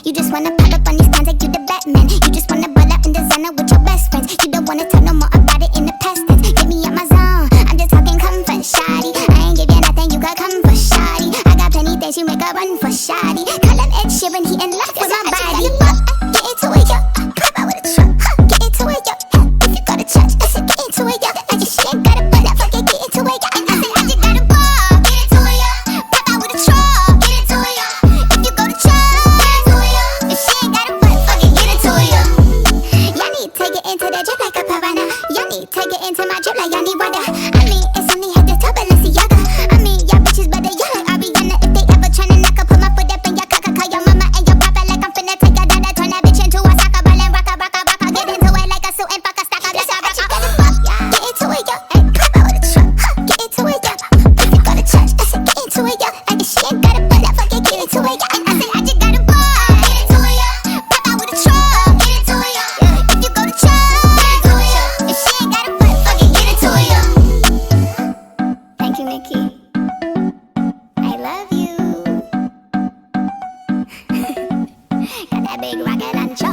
You just wanna pop up on these cans like you the Batman. You just wanna ball out in designer with your best friends. You don't wanna talk no more about it in the past tense. Get me out my zone, I'm just talking comfort, shawty. I ain't give you nothing, you got comfort, shawty. I got plenty things, you make a run for shawty. Call him Ed Sheeran, he in love with my body. Get into it, yo, pop out with a truck. Get into it, yo, if you go to church, I said get into it, yo. I just she ain't got a butt up, fuck it, get into it, yo. I said I just got a ball, get into it, yo. Pop out with a truck, get into it, yo. If you go to church, take it into my drip like y'all need water. I mean, it's only hit this top Balenciaga. I mean, y'all bitches better yell like Ariana. If they ever tryna knock, I put my foot up in your caca. Call your mama and your papa like I'm finna take your dada. Turn that bitch into a soccer ball and rock. Get into it like a suit and fuck a stock. Get into it, yo. Pop out with a truck. Get into it, yo. If you go to church, I said get into it, yo. Like she ain't got a butt up, fuck it, get into it, yo. I said I just got a ball. Get into it, yo. Pop out with a truck. Get into it, yo. If you go to church. I love you. Got that big rocket launcher.